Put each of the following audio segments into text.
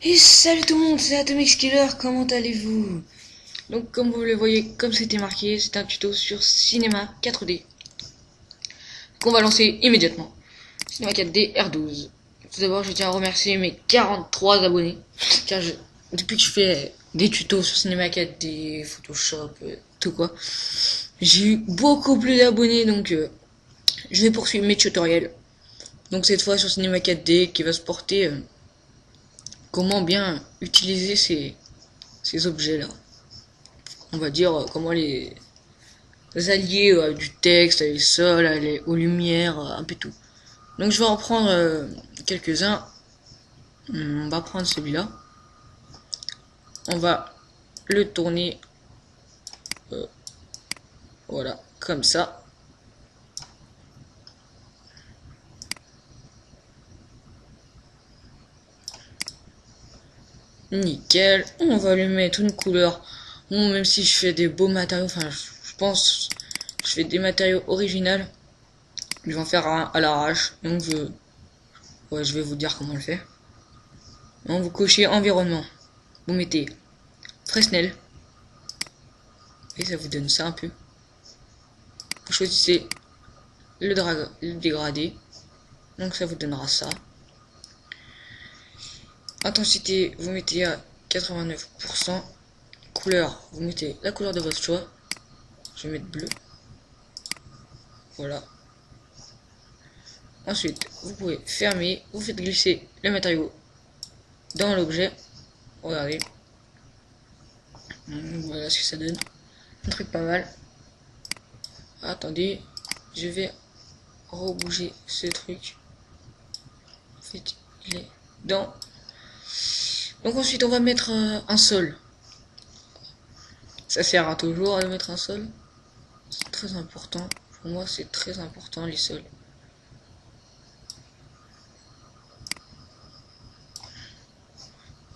Et salut tout le monde, c'est Atomic Killer, comment allez-vous? Donc comme vous le voyez, comme c'était marqué, c'est un tuto sur Cinema 4D qu'on va lancer immédiatement. Cinema 4D R12. Tout d'abord, je tiens à remercier mes 43 abonnés, car depuis que je fais des tutos sur Cinema 4D, Photoshop, tout quoi, j'ai eu beaucoup plus d'abonnés, donc je vais poursuivre mes tutoriels. Donc cette fois sur Cinema 4D qui va se porter comment bien utiliser ces objets-là. On va dire comment les allier du texte, les sols, aux lumières, un peu tout. Donc je vais en prendre quelques-uns. On va prendre celui-là. On va le tourner, voilà, comme ça. Nickel. On va lui mettre une couleur. Bon, même si je fais des beaux matériaux, enfin, je pense, je fais des matériaux originaux. Je vais en faire un à l'arrache. Donc je vais vous dire comment le faire. Donc vous cochez environnement. Vous mettez Fresnel. Et ça vous donne ça un peu. Vous choisissez le dégradé. Donc ça vous donnera ça. Intensité, vous mettez à 89%. Couleur, vous mettez la couleur de votre choix. Je vais mettre bleu. Voilà. Ensuite, vous pouvez fermer. Vous faites glisser le matériau dans l'objet. Regardez. Voilà ce que ça donne. Un truc pas mal. Attendez, je vais rebouger ce truc. En fait, il est dans. Donc ensuite, on va mettre un sol. Ça sert à toujours à mettre un sol. C'est très important. Pour moi, c'est très important les sols.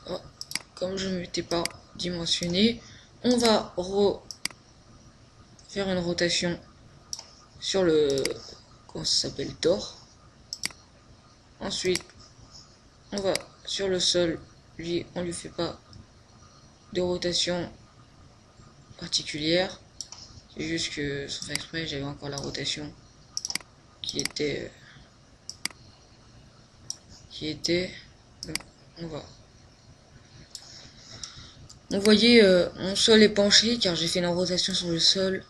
Oh, comme je ne m'étais pas dimensionné, on va faire une rotation sur le, comment ça s'appelle, tore. Ensuite, on va sur le sol, lui, on lui fait pas de rotation particulière. C'est juste que, sans faire exprès, j'avais encore la rotation qui était, donc, on va. Vous voyez, mon sol est penché car j'ai fait une rotation sur le sol.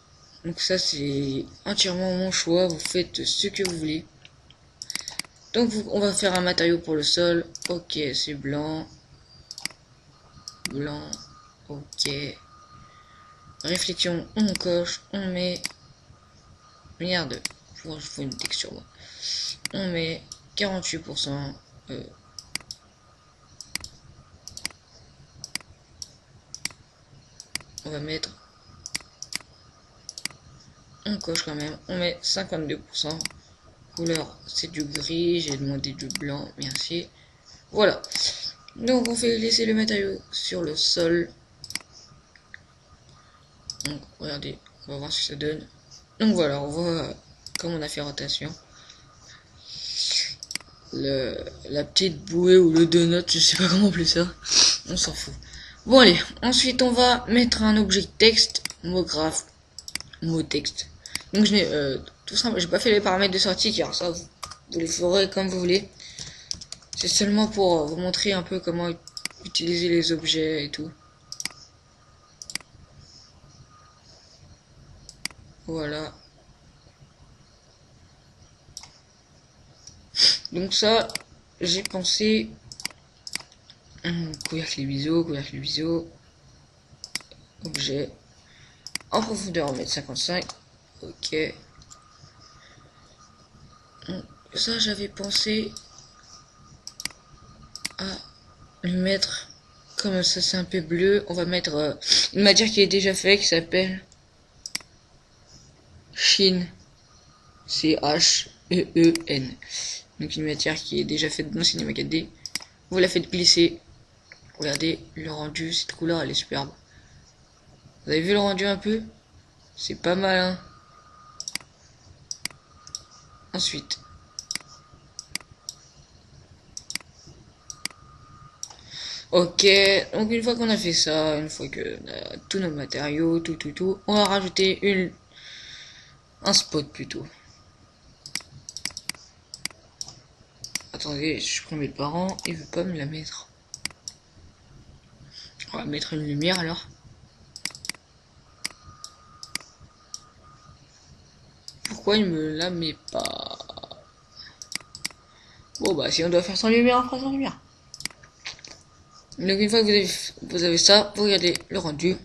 Donc ça, c'est entièrement mon choix. Vous faites ce que vous voulez. Donc on va faire un matériau pour le sol. Ok, c'est blanc. Blanc. Ok. Réflexion, on coche. On met... Merde. Je faut une texture, moi. On met 48%. On va mettre... On coche quand même. On met 52%. Couleur, c'est du gris. J'ai demandé du blanc. Merci. Voilà. Donc on fait laisser le matériau sur le sol. Donc regardez, on va voir ce que ça donne. Donc voilà, on voit comme on a fait rotation. La petite bouée ou le donut, je sais pas comment appeler ça. On s'en fout. Bon allez, ensuite on va mettre un objet texte, mot graphe, mot texte. Donc je n'ai tout simple, j'ai pas fait les paramètres de sortie car ça vous les ferez comme vous voulez. C'est seulement pour vous montrer un peu comment utiliser les objets et tout. Voilà. Donc ça, j'ai pensé couvercle les biseaux, objet, en profondeur on met 55, ok. Ça j'avais pensé à lui mettre, comme ça c'est un peu bleu, on va mettre une matière qui est déjà faite qui s'appelle Chine, C-H-E-E-N. Donc une matière qui est déjà faite dans Cinema 4D. Vous la faites glisser. Regardez le rendu, cette couleur elle est superbe. Vous avez vu le rendu un peu? C'est pas mal, hein. Ensuite, Ok, donc une fois qu'on a fait ça, une fois que on a tous nos matériaux, tout, on va rajouter un spot plutôt. Attendez, je supprime le parent, il veut pas me la mettre. On va mettre une lumière alors. Pourquoi il me la met pas? Bon bah si on doit faire sans lumière, on fera sans lumière. Donc une fois que vous avez ça, vous regardez le rendu.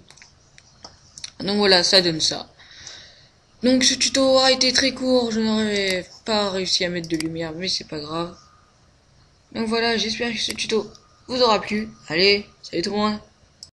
Donc voilà, ça donne ça. Donc ce tuto aura été très court, je n'aurais pas réussi à mettre de lumière, mais c'est pas grave. Donc voilà, j'espère que ce tuto vous aura plu. Allez, salut tout le monde!